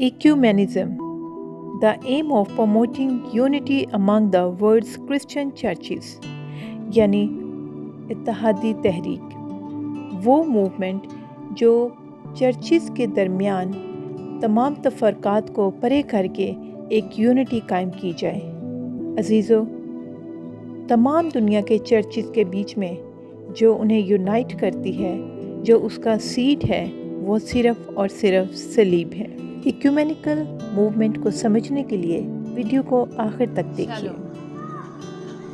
Ecumenism, the aim of promoting unity among the world's Christian churches، یعنی اتحادی تحریک، وہ موومنٹ جو چرچز کے درمیان تمام تفرقات کو پرے کر کے ایک یونٹی قائم کی جائے۔ عزیزو، تمام دنیا کے چرچز کے بیچ میں جو انہیں یونائٹ کرتی ہے، جو اس کا سیڈ ہے، وہ صرف اور صرف صلیب ہے۔ ایکومینیکل موومنٹ کو سمجھنے کے لیے ویڈیو کو آخر تک دیکھیے۔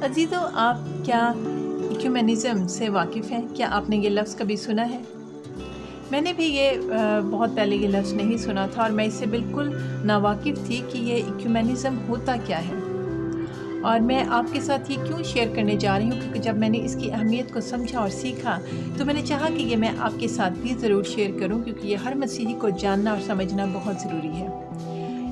عزیزو، آپ کیا ایکومینزم سے واقف ہیں؟ کیا آپ نے یہ لفظ کبھی سنا ہے؟ میں نے بھی یہ بہت پہلے یہ لفظ نہیں سنا تھا، اور میں اس سے بالکل ناواقف تھی کہ یہ ایکومینزم ہوتا کیا ہے، اور میں آپ کے ساتھ یہ کیوں شیئر کرنے جا رہی ہوں، کیونکہ جب میں نے اس کی اہمیت کو سمجھا اور سیکھا تو میں نے چاہا کہ یہ میں آپ کے ساتھ بھی ضرور شیئر کروں، کیونکہ یہ ہر مسیحی کو جاننا اور سمجھنا بہت ضروری ہے۔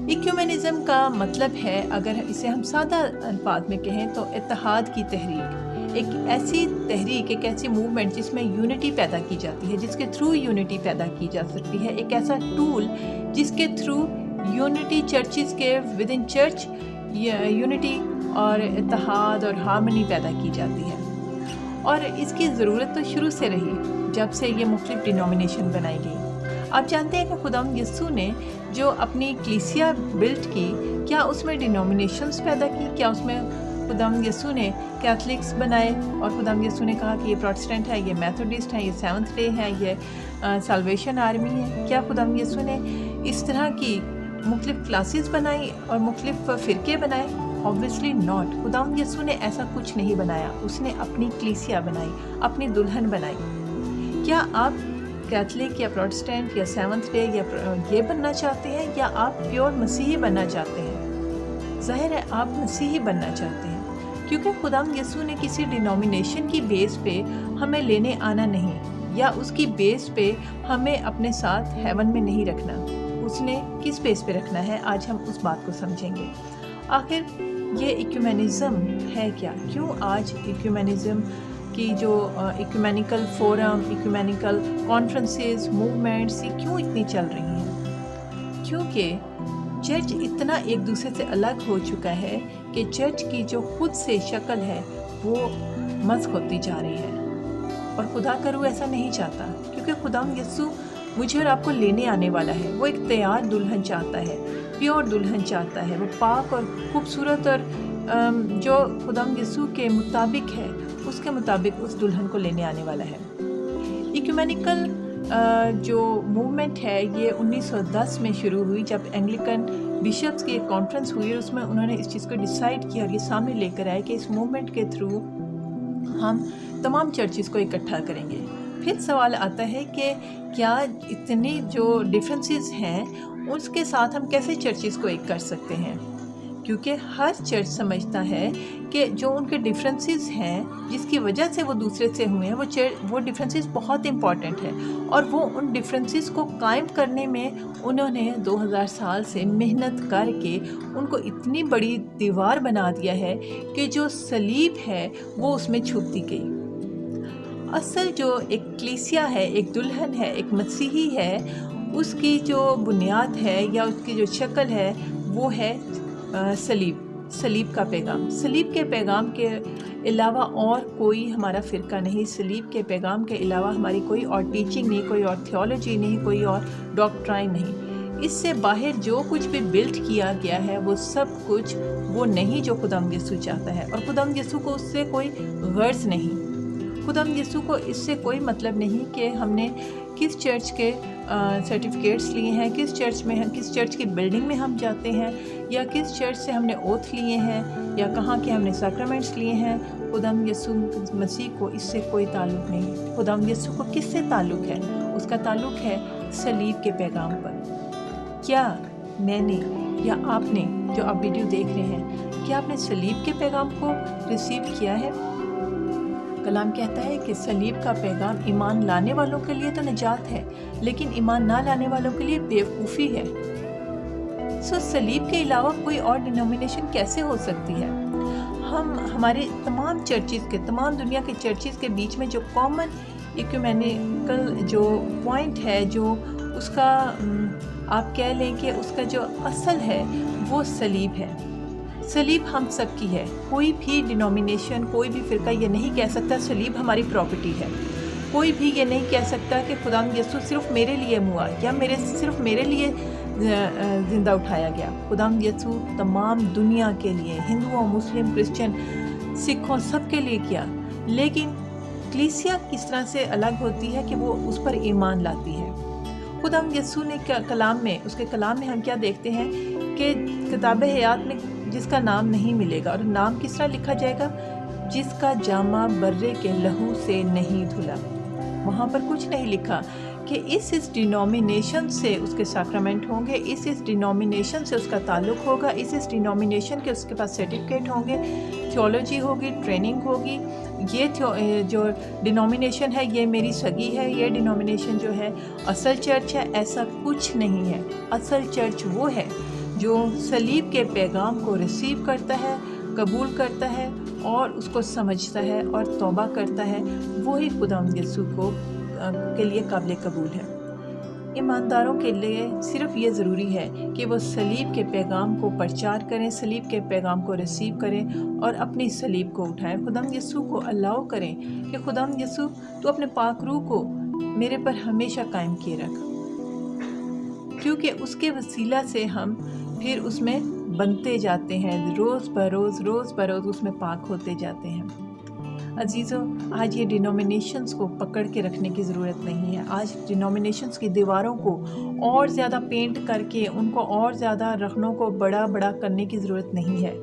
ایکومینزم کا مطلب ہے، اگر اسے ہم سادہ الفاظ میں کہیں تو اتحاد کی تحریک، ایک ایسی تحریک، ایک ایسی موومنٹ جس میں یونٹی پیدا کی جاتی ہے، جس کے تھرو یونٹی پیدا کی جا سکتی ہے، ایک ایسا ٹول جس کے تھرو یونٹی چرچز کے ود ان چرچ یونٹی اور اتحاد اور ہارمنی پیدا کی جاتی ہے۔ اور اس کی ضرورت تو شروع سے رہی، جب سے یہ مختلف ڈینومینیشن بنائی گئی۔ آپ جانتے ہیں کہ خداوند یسوع نے جو اپنی کلیسیا بلٹ کی، کیا اس میں ڈینومینیشنز پیدا کی؟ کیا اس میں خداوند یسوع نے کیتھلکس بنائے اور خداوند یسوع نے کہا کہ یہ پروٹسٹنٹ ہے، یہ میتھوڈسٹ ہے، یہ سیونتھ ڈے ہے، یہ سالویشن آرمی ہے؟ کیا خداوند یسوع نے اس طرح کی مختلف کلاسز بنائی اور مختلف فرقے بنائے؟ obviously not۔ خداوند یسوع نے ایسا کچھ نہیں بنایا، اس نے اپنی کلیسیا بنائی، اپنی دلہن بنائی۔ کیا آپ کیتھلک یا پروٹسٹنٹ یا سیونتھ ڈے یا یہ بننا چاہتے ہیں، یا آپ پیور مسیحی بننا چاہتے ہیں؟ ظاہر ہے آپ مسیحی بننا چاہتے ہیں، کیونکہ خداوند یسوع نے کسی ڈینومینیشن کی بیس پہ ہمیں لینے آنا نہیں، یا اس کی بیس پہ ہمیں اپنے ساتھ ہیون میں نہیں رکھنا۔ اس نے کس بیس پہ رکھنا ہے، آج ہم اس بات کو سمجھیں گے۔ آخر یہ ایکومینزم ہے کیا؟ کیوں آج ایکومینزم کی جو ایکومینیکل فورم، ایکومینیکل کانفرنسز، موومنٹس، یہ کیوں اتنی چل رہی ہیں؟ کیونکہ چرچ اتنا ایک دوسرے سے الگ ہو چکا ہے کہ چرچ کی جو خود سے شکل ہے وہ مسخ ہوتی جا رہی ہے، اور خدا کا روح ایسا نہیں چاہتا، کیونکہ خداوند یسوع مجھے اور آپ کو لینے آنے والا ہے۔ وہ ایک تیار دلہن چاہتا ہے، پیور دلہن چاہتا ہے، وہ پاک اور خوبصورت اور جو خداوند یسوع کے مطابق ہے، اس کے مطابق اس دلہن کو لینے آنے والا ہے۔ ایکومینیکل جو موومنٹ ہے یہ 1910 میں شروع ہوئی، جب انگلیکن بشپس کی ایک کانفرنس ہوئی، اور اس میں انہوں نے اس چیز کو ڈیسائیڈ کیا اور یہ سامنے لے کر آئے کہ اس موومنٹ کے تھرو ہم تمام چرچز کو اکٹھا کریں گے۔ پھر سوال آتا ہے کہ کیا اتنی جو ڈفرینسز ہیں اس کے ساتھ ہم کیسے چرچز کو ایک کر سکتے ہیں؟ کیونکہ ہر چرچ سمجھتا ہے کہ جو ان کے ڈفرینسز ہیں، جس کی وجہ سے وہ دوسرے سے ہوئے ہیں، وہ ڈفرینسز بہت امپورٹنٹ ہے، اور وہ ان ڈفرینسز کو قائم کرنے میں انہوں نے 2000 سال سے محنت کر کے ان کو اتنی بڑی دیوار بنا دیا ہے کہ جو صلیب ہے وہ اس میں چھپتی گئی۔ اصل جو ایک کلیسیا ہے، ایک دلہن ہے، ایک مسیحی ہے، اس کی جو بنیاد ہے یا اس کی جو شکل ہے وہ ہے صلیب کا پیغام۔ صلیب کے پیغام کے علاوہ اور کوئی ہمارا فرقہ نہیں، صلیب کے پیغام کے علاوہ ہماری کوئی اور ٹیچنگ نہیں، کوئی اور تھیولوجی نہیں، کوئی اور ڈاکٹرائن نہیں۔ اس سے باہر جو کچھ بھی بلڈ کیا گیا ہے وہ سب کچھ وہ نہیں جو خداوند یسوع چاہتا ہے، اور خداوند یسوع کو اس سے کوئی غرض نہیں۔ خداوند یسوع کو اس سے کوئی مطلب نہیں کہ ہم نے کس چرچ کے سرٹیفکیٹس لیے ہیں، کس چرچ میں ہیں، کس چرچ کی بلڈنگ میں ہم جاتے ہیں، یا کس چرچ سے ہم نے اوتھ لیے ہیں، یا کہاں کے ہم نے سیکرمنٹس لیے ہیں۔ خداوند یسوع مسیح کو اس سے کوئی تعلق نہیں۔ خداوند یسوع کو کس سے تعلق ہے؟ اس کا تعلق ہے صلیب کے پیغام پر۔ کیا میں نے یا آپ نے، جو آپ ویڈیو دیکھ رہے ہیں، کیا آپ نے صلیب کے پیغام کو ریسیو کیا ہے؟ کلام کہتا ہے کہ صلیب کا پیغام ایمان لانے والوں کے لیے تو نجات ہے، لیکن ایمان نہ لانے والوں کے لیے بیوقوفی ہے۔ صلیب کے علاوہ کوئی اور ڈینومینیشن کیسے ہو سکتی ہے؟ ہمارے تمام چرچز کے، تمام دنیا کے چرچز کے بیچ میں جو کامن ایکومینیکل جو پوائنٹ ہے، جو اس کا آپ کہہ لیں کہ اس کا جو اصل ہے وہ صلیب ہے. صلیب ہم سب کی ہے. کوئی بھی ڈینومینیشن، کوئی بھی فرقہ یہ نہیں کہہ سکتا صلیب ہماری پراپرٹی ہے. کوئی بھی یہ نہیں کہہ سکتا کہ خداوند یسوع صرف میرے لیے ہوا یا صرف میرے لیے زندہ اٹھایا گیا. خداوند یسوع تمام دنیا کے لیے، ہندوؤں، مسلم، کرسچن، سکھوں، سب کے لیے کیا. لیکن کلیسیا کس طرح سے الگ ہوتی ہے کہ وہ اس پر ایمان لاتی ہے. خداوند یسوع نے اس کے کلام میں ہم کیا دیکھتے ہیں کہ کتاب حیات میں جس کا نام نہیں ملے گا. اور نام کس طرح لکھا جائے گا؟ جس کا جامہ برے کے لہو سے نہیں دھلا. وہاں پر کچھ نہیں لکھا کہ اس ڈینومینیشن سے اس کے سیکرامنٹ ہوں گے، اس ڈینومینیشن سے اس کا تعلق ہوگا، اس ڈینومینیشن کے اس کے پاس سرٹیفکیٹ ہوں گے، تھیولوجی ہوگی، ٹریننگ ہوگی. یہ جو ڈینومینیشن ہے یہ میری سگی ہے، یہ ڈینومینیشن جو ہے اصل چرچ ہے. ایسا کچھ نہیں ہے. اصل چرچ وہ ہے جو صلیب کے پیغام کو ریسیو کرتا ہے، قبول کرتا ہے اور اس کو سمجھتا ہے اور توبہ کرتا ہے. وہی خداوند یسوع کے لیے قابل قبول ہے. ایمانداروں کے لیے صرف یہ ضروری ہے کہ وہ صلیب کے پیغام کو پرچار کریں، صلیب کے پیغام کو ریسیو کریں اور اپنی صلیب کو اٹھائیں. خداوند یسوع کو الاؤ کریں کہ خداوند یسوع تو اپنے پاک روح کو میرے پر ہمیشہ قائم کیے رکھ، کیونکہ اس کے وسیلہ سے ہم پھر اس میں بنتے جاتے ہیں، روز بروز اس میں پاک ہوتے جاتے ہیں. عزیزو، آج یہ ڈینومینیشنز کو پکڑ کے رکھنے کی ضرورت نہیں ہے. آج ڈینومینیشنز کی دیواروں کو اور زیادہ پینٹ کر کے ان کو اور زیادہ رخنوں کو بڑا کرنے کی ضرورت نہیں ہے.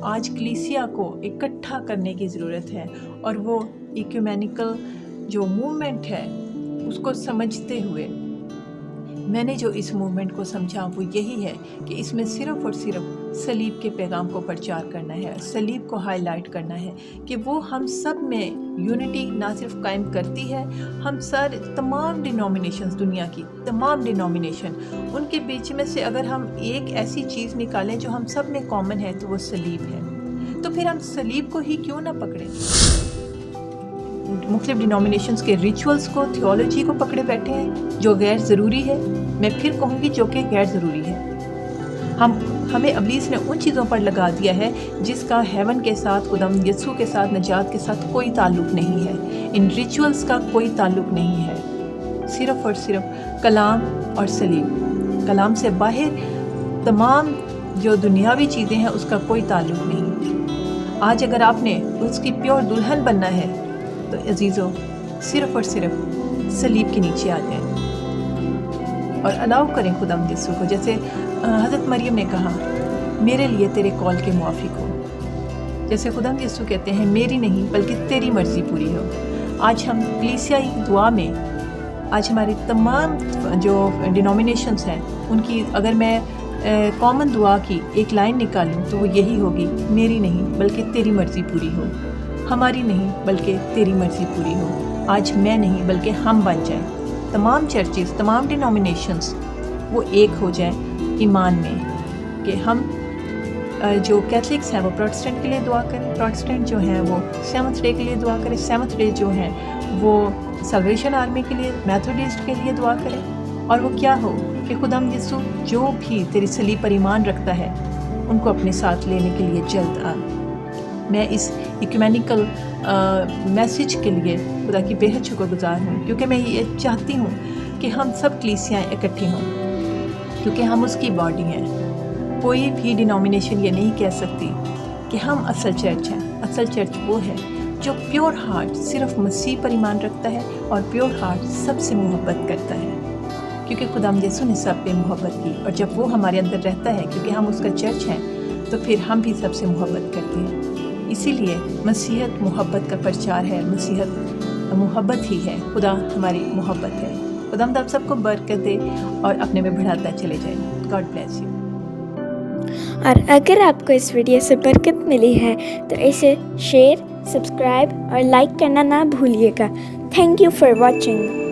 آج کلیسیا کو اکٹھا کرنے کی ضرورت ہے، اور وہ ایکومینیکل جو موومنٹ ہے اس کو سمجھتے ہوئے میں نے جو اس موومنٹ کو سمجھا وہ یہی ہے کہ اس میں صرف اور صرف صلیب کے پیغام کو پرچار کرنا ہے، صلیب کو ہائی لائٹ کرنا ہے کہ وہ ہم سب میں یونٹی نہ صرف قائم کرتی ہے، ہم تمام ڈینومینیشنز، دنیا کی تمام ڈینومینیشن، ان کے بیچ میں سے اگر ہم ایک ایسی چیز نکالیں جو ہم سب میں کامن ہے تو وہ صلیب ہے. تو پھر ہم صلیب کو ہی کیوں نہ پکڑیں؟ مختلف ڈینومینیشنز کے ریچولز کو، تھیولوجی کو پکڑے بیٹھے ہیں جو غیر ضروری ہے. میں پھر کہوں گی جو کہ غیر ضروری ہے. ہمیں ابلیس نے ان چیزوں پر لگا دیا ہے جس کا ہیون کے ساتھ، خداوند یسوع کے ساتھ، نجات کے ساتھ کوئی تعلق نہیں ہے. ان ریچولز کا کوئی تعلق نہیں ہے. صرف اور صرف کلام اور صلیب. کلام سے باہر تمام جو دنیاوی چیزیں ہیں اس کا کوئی تعلق نہیں. آج اگر آپ نے اس کی پیور دلہن بننا ہے تو عزیزو صرف اور صرف صلیب کے نیچے آ جائیں اور الاؤ کریں خداوند یسوع کو. جیسے حضرت مریم نے کہا میرے لیے تیرے کال کے موافق ہو، جیسے خداوند یسوع کہتے ہیں میری نہیں بلکہ تیری مرضی پوری ہو. آج ہم کلیسیائی دعا میں، آج ہماری تمام جو ڈینومینیشنز ہیں ان کی اگر میں کامن دعا کی ایک لائن نکالوں تو وہ یہی ہوگی، میری نہیں بلکہ تیری مرضی پوری ہو، ہماری نہیں بلکہ تیری مرضی پوری ہو. آج میں نہیں بلکہ ہم بن جائیں. تمام چرچز، تمام ڈینومینیشنز وہ ایک ہو جائیں ایمان میں، کہ ہم جو کیتھلکس ہیں وہ پروٹسٹنٹ کے لیے دعا کریں، پروٹسٹنٹ جو ہیں وہ سیونتھ ڈے کے لیے دعا کریں، سیونتھ ڈے جو ہیں وہ سلویشن آرمی کے لیے، میتھوڈسٹ کے لیے دعا کریں. اور وہ کیا ہو کہ خداوند یسوع جو بھی تیری صلیب پر ایمان رکھتا ہے ان کو اپنے ساتھ لینے کے لیے جلد آ. میں اس ایکومینیکل میسیج کے لیے خدا کی بے حد شکر گزار ہوں، کیونکہ میں یہ چاہتی ہوں کہ ہم سب کلیسیاں اکٹھی ہوں، کیونکہ ہم اس کی باڈی ہیں. کوئی بھی ڈینومینیشن یہ نہیں کہہ سکتی کہ ہم اصل چرچ ہیں. اصل چرچ وہ ہے جو پیور ہارٹ صرف مسیح پر ایمان رکھتا ہے اور پیور ہارٹ سب سے محبت کرتا ہے، کیونکہ خداوند یسوع نے سب پہ محبت کی. اور جب وہ ہمارے اندر رہتا ہے، کیونکہ ہم اس کا چرچ ہیں، تو پھر ہم بھی سب سے محبت کرتے ہیں. اسی لیے مسیحیت محبت کا پرچار ہے، مسیحیت محبت ہی ہے، خدا ہماری محبت ہے. خداوند آپ سب کو برکت دے اور اپنے میں بڑھاتا چلے جائیں. God bless you. اور اگر آپ کو اس ویڈیو سے برکت ملی ہے تو اسے شیئر، سبسکرائب اور لائک کرنا نہ بھولیے گا. Thank you for watching.